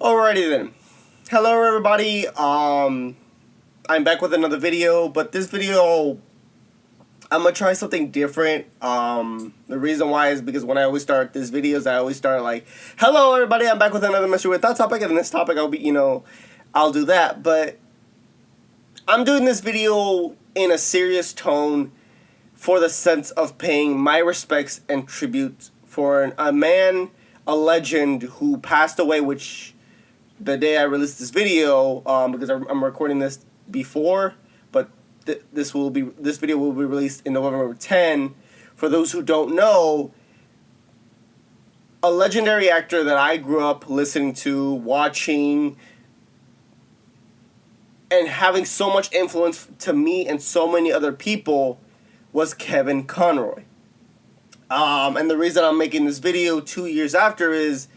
Alrighty then. Hello everybody. I'm back with another video, but this video I'm gonna try something different. The reason why is because when I always start these videos, I always start like, "Hello everybody, I'm back with another mystery with that topic," and this topic I'll be, I'll do that. But I'm doing this video in a serious tone for the sense of paying my respects and tribute for a man, a legend who passed away, which the day I released this video, because I'm recording this before, but this video will be released in November 10. For those who don't know, a legendary actor that I grew up listening to, watching, and having so much influence to me and so many other people was Kevin Conroy. And the reason I'm making this video 2 years after is,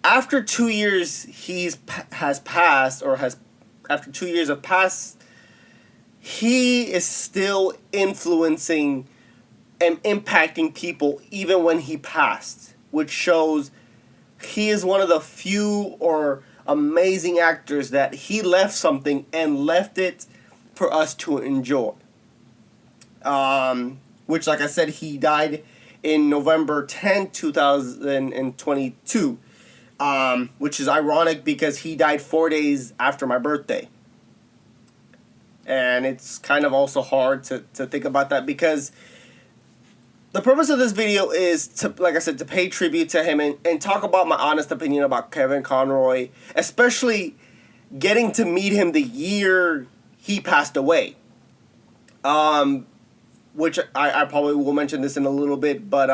after 2 years after 2 years have passed, he is still influencing and impacting people even when he passed, which shows he is one of the few or amazing actors that he left something and left it for us to enjoy. Which, like I said, he died in November 10, 2022. Which is ironic because he died 4 days after my birthday. And it's kind of also hard to think about that, because the purpose of this video is to, like I said, to pay tribute to him and talk about my honest opinion about Kevin Conroy, especially getting to meet him the year he passed away. Which I probably will mention this in a little bit, but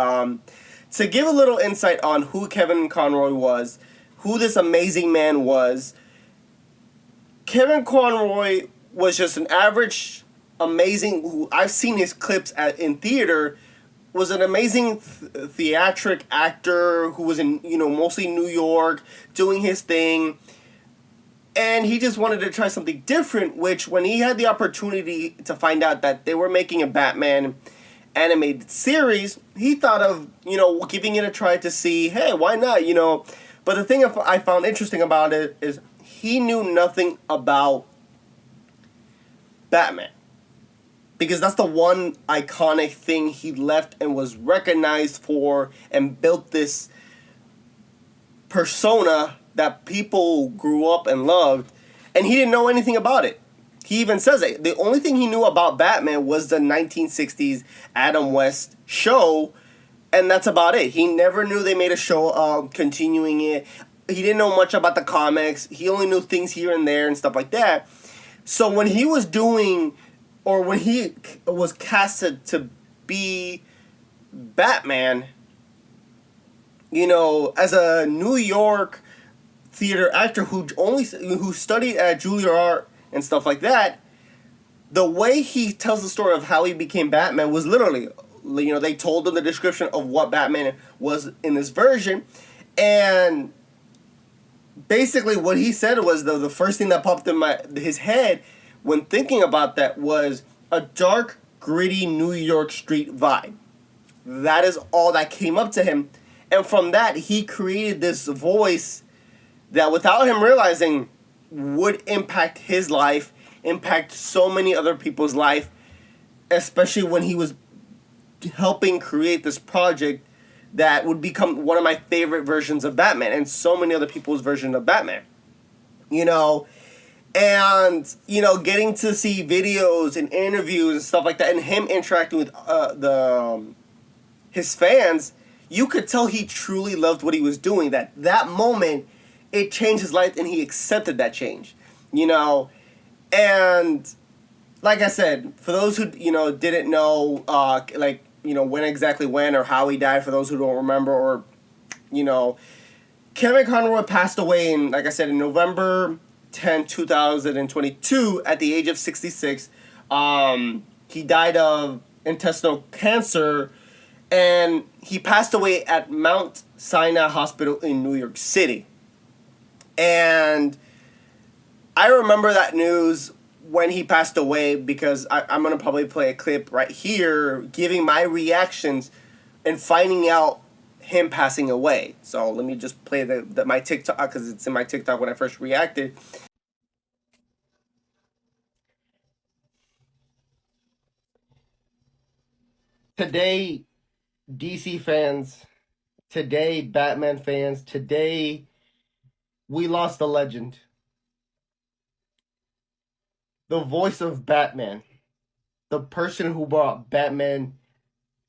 to give a little insight on who Kevin Conroy was, who this amazing man was, Kevin Conroy was just an average, amazing, who I've seen his clips in theater, was an amazing theatric actor who was in, mostly New York, doing his thing. And he just wanted to try something different, which when he had the opportunity to find out that they were making a Batman animated series, he thought of, giving it a try to see, hey, why not, But the thing I found interesting about it is he knew nothing about Batman. Because that's the one iconic thing he left and was recognized for and built this persona that people grew up and loved, and he didn't know anything about it. He even says it. The only thing he knew about Batman was the 1960s Adam West show, and that's about it. He never knew they made a show continuing it. He didn't know much about the comics. He only knew things here and there and stuff like that. So when he was doing, or when he was casted to be Batman, as a New York theater actor who studied at Juilliard and stuff like that, the way he tells the story of how he became Batman was literally, they told him the description of what Batman was in this version, and basically what he said was the first thing that popped in his head when thinking about that was a dark, gritty New York street vibe. That is all that came up to him, and from that he created this voice that, without him realizing, would impact his life, impact so many other people's life, especially when he was helping create this project that would become one of my favorite versions of Batman and so many other people's version of Batman. And, getting to see videos and interviews and stuff like that, and him interacting with his fans, you could tell he truly loved what he was doing. That moment, it changed his life, and he accepted that change, and like I said, for those who, didn't know, when or how he died, for those who don't remember, or, Kevin Conroy passed away in, like I said, in November 10, 2022, at the age of 66. He died of intestinal cancer, and he passed away at Mount Sinai Hospital in New York City. And I remember that news when he passed away, because I'm going to probably play a clip right here giving my reactions and finding out him passing away. So let me just play my TikTok because it's in my TikTok when I first reacted. Today, DC fans, today, Batman fans, today, we lost a legend. The voice of Batman, the person who brought Batman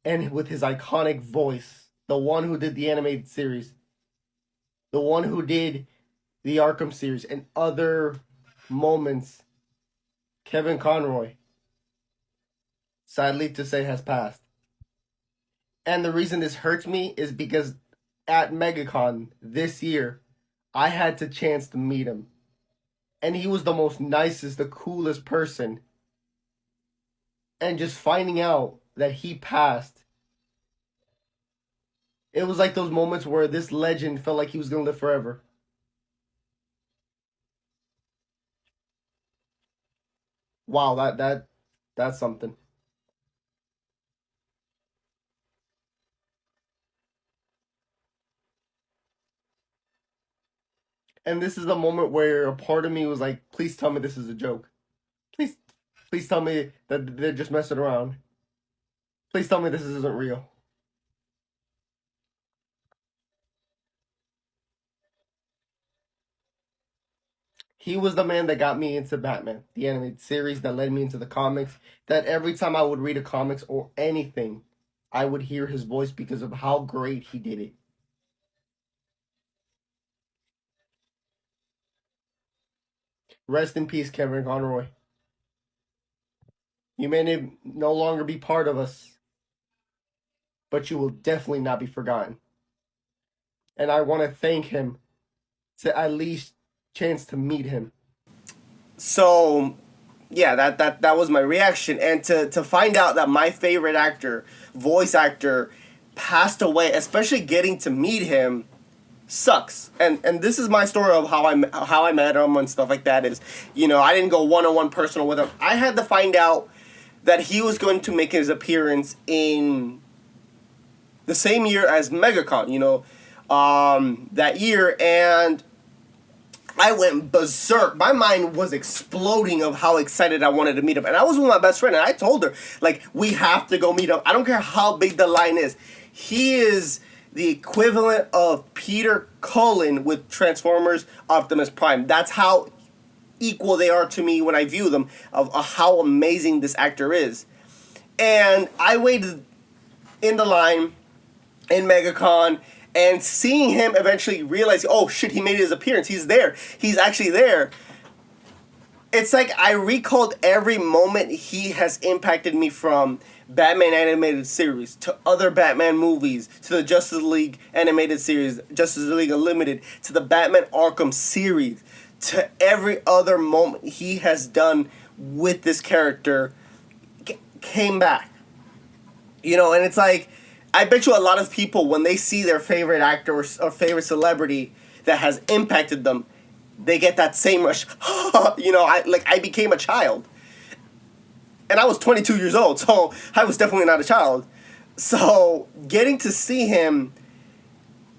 and with his iconic voice, the one who did the animated series, the one who did the Arkham series and other moments, Kevin Conroy, sadly to say, has passed. And the reason this hurts me is because at MegaCon this year, I had the chance to meet him. And he was the most nicest, the coolest person. And just finding out that he passed, it was like those moments where this legend felt like he was going to live forever. Wow, that's something. And this is the moment where a part of me was like, please tell me this is a joke. Please, please tell me that they're just messing around. Please tell me this isn't real. He was the man that got me into Batman, the animated series that led me into the comics. That every time I would read a comics or anything, I would hear his voice because of how great he did it. Rest in peace, Kevin Conroy. You may no longer be part of us, but you will definitely not be forgotten. And I want to thank him to at least chance to meet him. So, yeah, that was my reaction, and to find out that my favorite actor, voice actor, passed away, especially getting to meet him, sucks. And this is my story of how I met him and stuff like that. Is, I didn't go 1-on-1 personal with him. I had to find out that he was going to make his appearance in the same year as MegaCon. That year, and I went berserk. My mind was exploding of how excited I wanted to meet him. And I was with my best friend, and I told her, like, we have to go meet him. I don't care how big the line is. He is the equivalent of Peter Cullen with Transformers Optimus Prime. That's how equal they are to me when I view them, of how amazing this actor is. And I waited in the line in MegaCon, and seeing him eventually realize, oh shit, he made his appearance. He's there. He's actually there. It's like I recalled every moment he has impacted me, from Batman animated series to other Batman movies to the Justice League animated series, Justice League Unlimited, to the Batman Arkham series, to every other moment he has done with this character came back. And it's like, I bet you a lot of people, when they see their favorite actor or favorite celebrity that has impacted them, they get that same rush. I became a child. And I was 22 years old, so I was definitely not a child. So getting to see him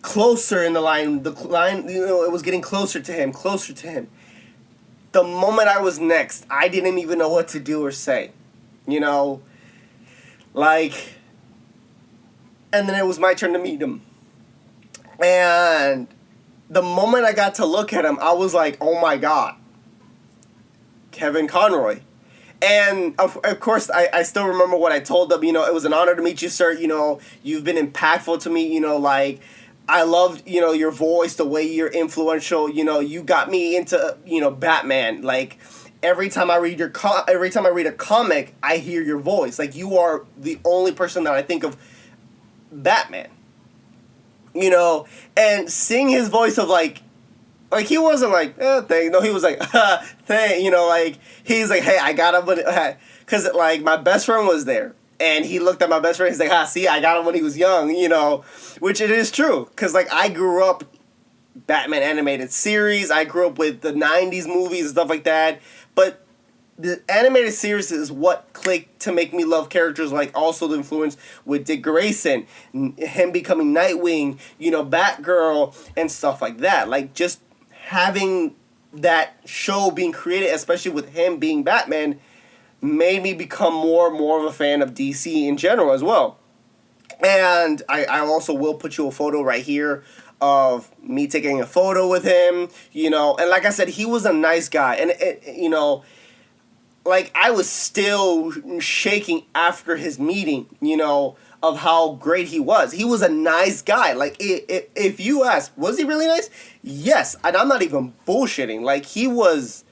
closer in the line, it was getting closer to him. The moment I was next, I didn't even know what to do or say. Like... And then it was my turn to meet him. And the moment I got to look at him, I was like, oh my God, Kevin Conroy. And of course, I still remember what I told him. It was an honor to meet you, sir. You've been impactful to me. I loved, your voice, the way you're influential. You got me into, Batman. Like, every time I read a comic, I hear your voice. Like, you are the only person that I think of Batman, and seeing his voice of like he wasn't like, thank, no, he was like, thank, like, he's like, hey, I got him, because like my best friend was there, and he looked at my best friend, he's like, see, I got him when he was young, which it is true, because like I grew up Batman animated series, I grew up with the 90s movies and stuff like that, but the animated series is what clicked to make me love characters like also the influence with Dick Grayson, him becoming Nightwing, Batgirl and stuff like that. Like just having that show being created, especially with him being Batman, made me become more of a fan of DC in general as well. And I also will put you a photo right here of me taking a photo with him, and like I said, he was a nice guy. And, like I was still shaking after his meeting, of how great he was. He was a nice guy. Like, if you ask, was he really nice? Yes. And I'm not even bullshitting. Like, he was...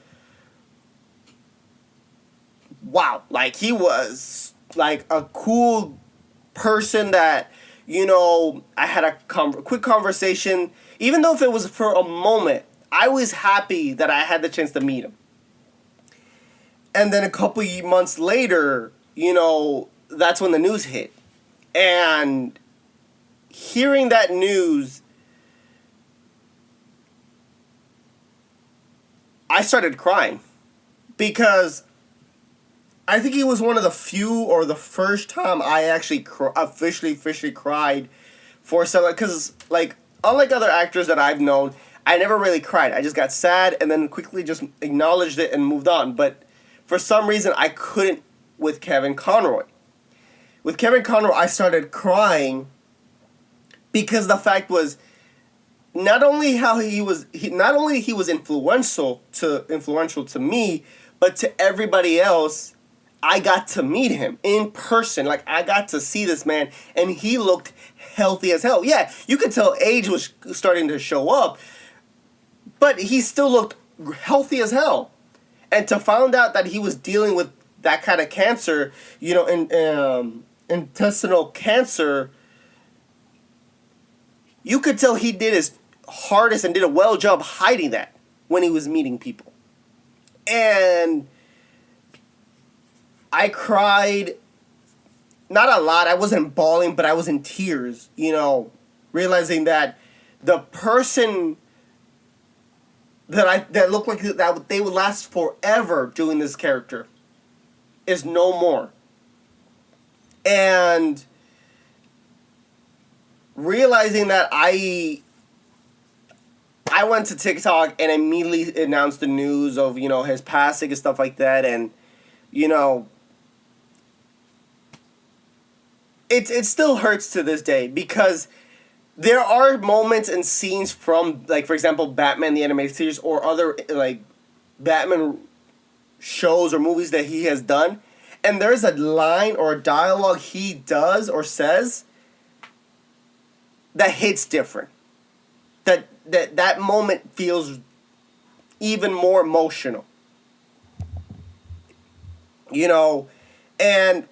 Wow. Like, he was, like, a cool person that, I had a quick conversation. Even though if it was for a moment, I was happy that I had the chance to meet him. And then a couple of months later, that's when the news hit. And hearing that news, I started crying. Because I think he was one of the few or the first time I actually officially cried for something. Because, like, unlike other actors that I've known, I never really cried. I just got sad and then quickly just acknowledged it and moved on. But for some reason, I couldn't with Kevin Conroy. With Kevin Conroy, I started crying because the fact was not only he was influential to me, but to everybody else. I got to meet him in person. Like, I got to see this man, and he looked healthy as hell. Yeah, you could tell age was starting to show up, but he still looked healthy as hell. And to find out that he was dealing with that kind of cancer, intestinal cancer, you could tell he did his hardest and did a well job hiding that when he was meeting people. And I cried, not a lot, I wasn't bawling, but I was in tears, realizing that the person that looked like that they would last forever doing this character is no more. And realizing that I went to TikTok and immediately announced the news of, his passing and stuff like that, and, it still hurts to this day because there are moments and scenes from, like, for example, Batman the Animated Series or other, like, Batman shows or movies that he has done, and there's a line or a dialogue he does or says that hits different. That moment feels even more emotional. And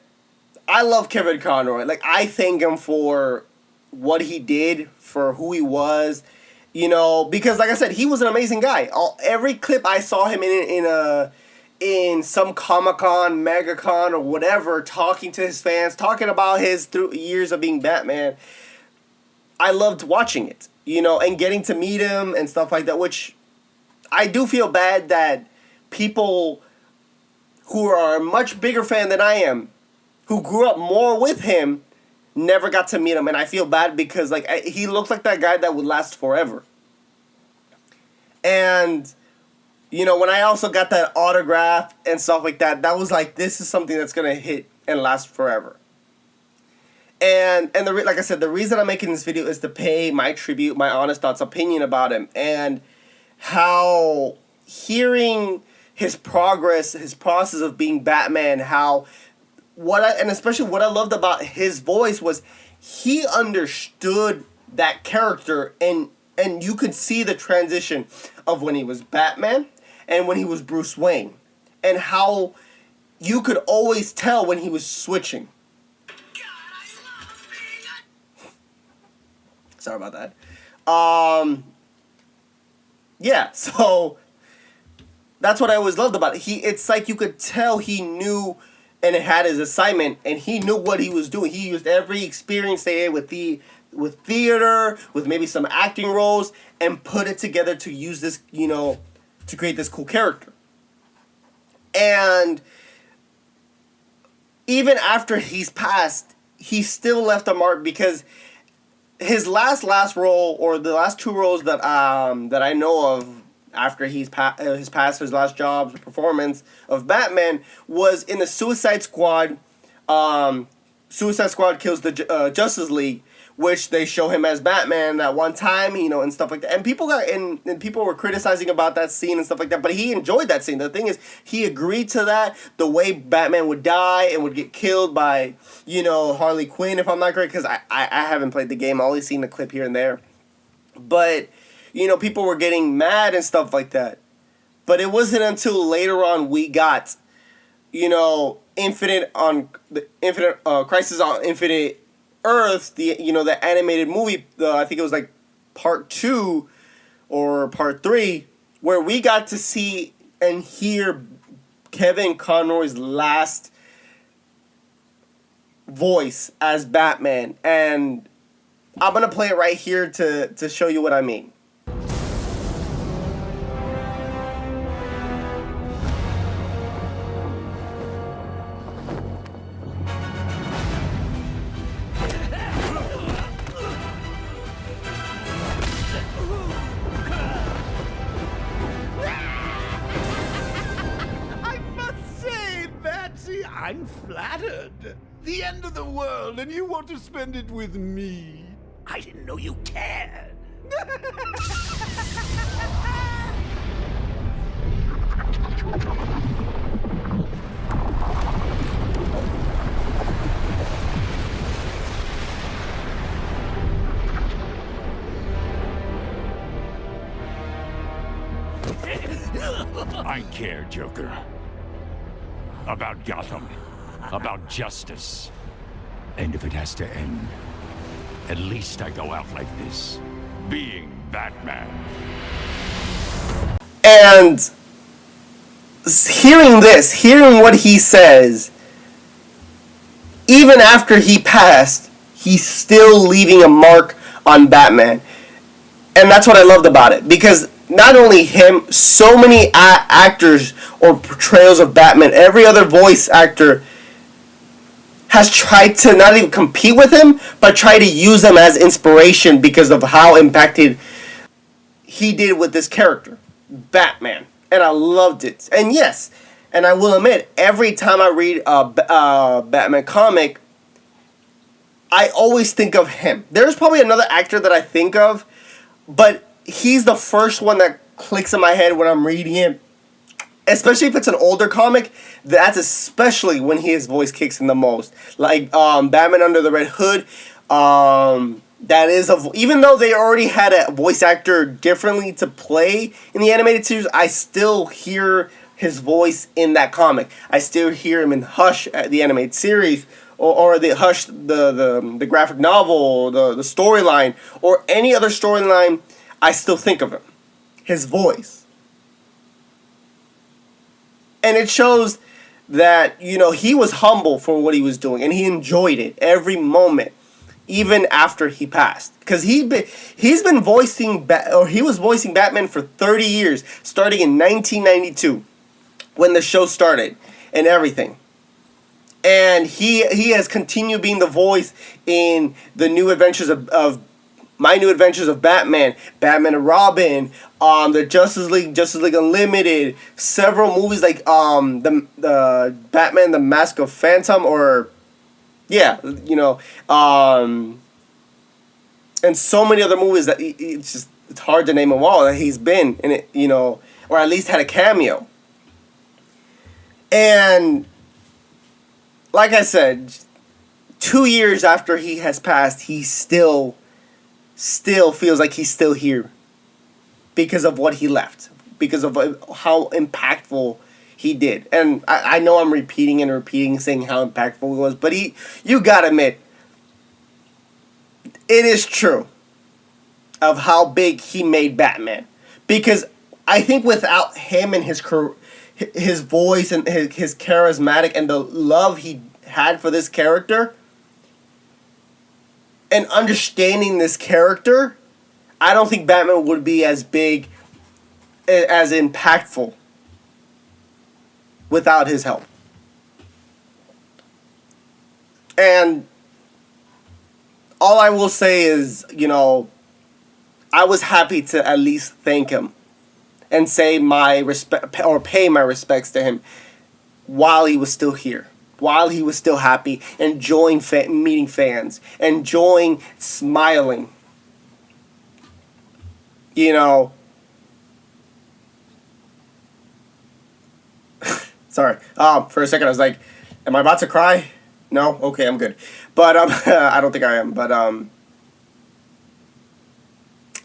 I love Kevin Conroy. Like, I thank him for what he did, for who he was, because like I said, he was an amazing guy. Every clip I saw him in some Comic-Con, MegaCon, or whatever, talking to his fans, talking about his years of being Batman, I loved watching it, and getting to meet him and stuff like that, which I do feel bad that people who are a much bigger fan than I am, who grew up more with him, never got to meet him. And I feel bad because, like, he looked like that guy that would last forever. And, when I also got that autograph and stuff like that, that was like, this is something that's going to hit and last forever. And like I said, the reason I'm making this video is to pay my tribute, my honest thoughts, opinion about him, and how hearing his progress, his process of being Batman, and especially what I loved about his voice was he understood that character, and you could see the transition of when he was Batman and when he was Bruce Wayne, and how you could always tell when he was switching. Sorry about that. Yeah, so that's what I always loved about it. It's like you could tell he knew and it had his assignment, and he knew what he was doing. He used every experience they had with theater, with maybe some acting roles, and put it together to use this, to create this cool character. And even after he's passed, he still left a mark because his last role, or the last two roles that I know of after his passed, his last job performance of Batman, was in the Suicide Squad. Suicide Squad kills the Justice League, which they show him as Batman at one time, and stuff like that. And people were criticizing about that scene and stuff like that, but he enjoyed that scene. The thing is, he agreed to that. The way Batman would die and would get killed by, Harley Quinn, if I'm not correct, because I haven't played the game. I've only seen the clip here and there. But, people were getting mad and stuff like that. But it wasn't until later on we got, Crisis on Infinite Earth, the animated movie, I think it was like part 2 or part 3, where we got to see and hear Kevin Conroy's last voice as Batman. And I'm going to play it right here to show you what I mean. I'm flattered. The end of the world, and you want to spend it with me. I didn't know you cared. I care, Joker. About Gotham. About justice. And if it has to end, at least I go out like this. Being Batman. And hearing what he says, even after he passed, he's still leaving a mark on Batman. And that's what I loved about it. Because not only him, so many actors or portrayals of Batman, every other voice actor has tried to not even compete with him, but try to use him as inspiration because of how impacted he did with this character, Batman. And I loved it. And yes, and I will admit, every time I read a Batman comic, I always think of him. There's probably another actor that I think of, but he's the first one that clicks in my head when I'm reading it. Especially if it's an older comic, that's especially when his voice kicks in the most. Like Batman Under the Red Hood, that is even though they already had a voice actor differently to play in the animated series, I still hear his voice in that comic. I still hear him in Hush, the animated series, or the Hush, the graphic novel, the storyline, or any other storyline. I still think of him, his voice. And it shows that, he was humble for what he was doing, and he enjoyed it every moment, even after he passed. Because he was voicing Batman for 30 years, starting in 1992, when the show started, and everything. And he has continued being the voice in the New Adventures of My New Adventures of Batman, Batman and Robin, the Justice League Unlimited, several movies like the Batman the Mask of Phantom, and so many other movies that it's hard to name them all that he's been in it, or at least had a cameo. And like I said, 2 years after he has passed, he still feels like he's still here because of what he left, because of how impactful he did. And I know I'm repeating, saying how impactful he was, but you gotta admit, it is true of how big he made Batman. Because I think without him and his voice and his charismatic and the love he had for this character, and understanding this character, I don't think Batman would be as big, as impactful without his help. And all I will say is, you know, I was happy to at least thank him and say my respect, or pay my respects to him while he was still here, while he was still happy, enjoying meeting fans, enjoying smiling. You know, sorry. For a second I was like, am I about to cry? No? Okay, I'm good. But I don't think I am. But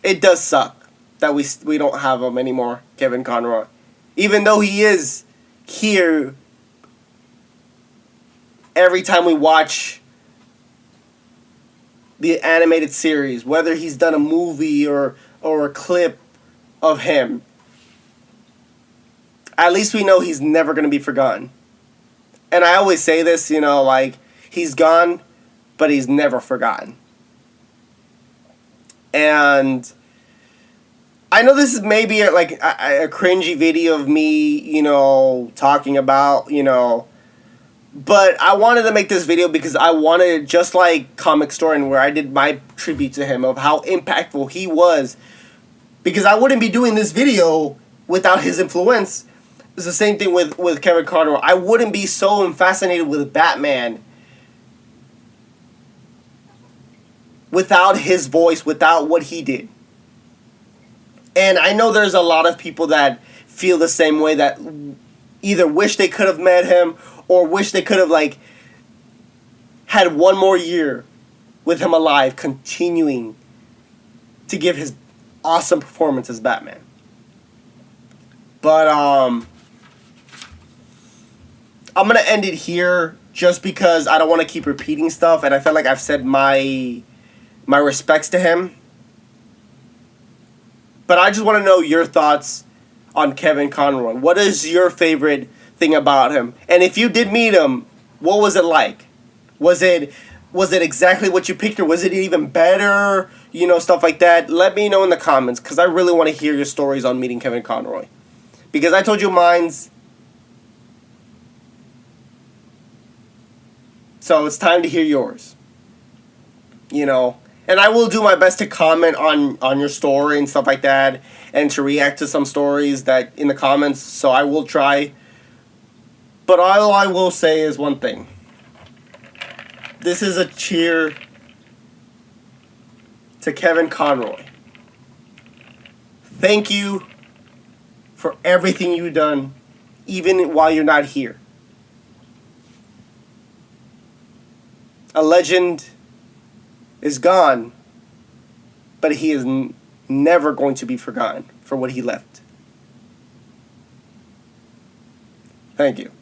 it does suck that we don't have him anymore, Kevin Conroy. Even though he is here every time we watch the animated series, whether he's done a movie or a clip of him, at least we know he's never going to be forgotten. And I always say this, you know, like, he's gone, but he's never forgotten. And I know this is maybe a cringy video of me, you know, talking about, you know, but I wanted to make this video because I wanted, just like Comic Historian, where I did my tribute to him of how impactful he was, because I wouldn't be doing this video without his influence. It's the same thing with Kevin Conroy. I wouldn't be so fascinated with Batman without his voice, without what he did. And I know there's a lot of people that feel the same way, that either wish they could have met him or wish they could have, like, had one more year with him alive, continuing to give his awesome performance as Batman. But I'm going to end it here just because I don't want to keep repeating stuff, and I felt like I've said my respects to him. But I just want to know your thoughts on Kevin Conroy. What is your favorite thing about him? And if you did meet him, what was it like? Was it exactly what you pictured? Was it even better? You know, stuff like that. Let me know in the comments, because I really want to hear your stories on meeting Kevin Conroy. Because I told you mine's. So it's time to hear yours. You know. And I will do my best to comment on your story and stuff like that, and to react to some stories that in the comments, so I will try. But all I will say is one thing. This is a cheer to Kevin Conroy. Thank you for everything you've done, even while you're not here. A legend is gone, but he is never going to be forgotten for what he left. Thank you.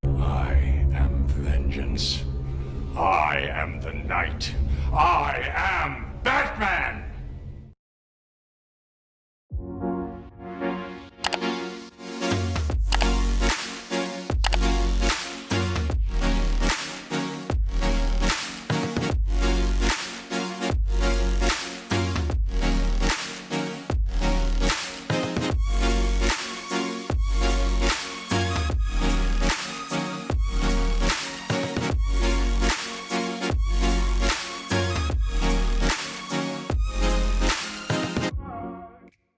I am vengeance. I am the night. I am Batman!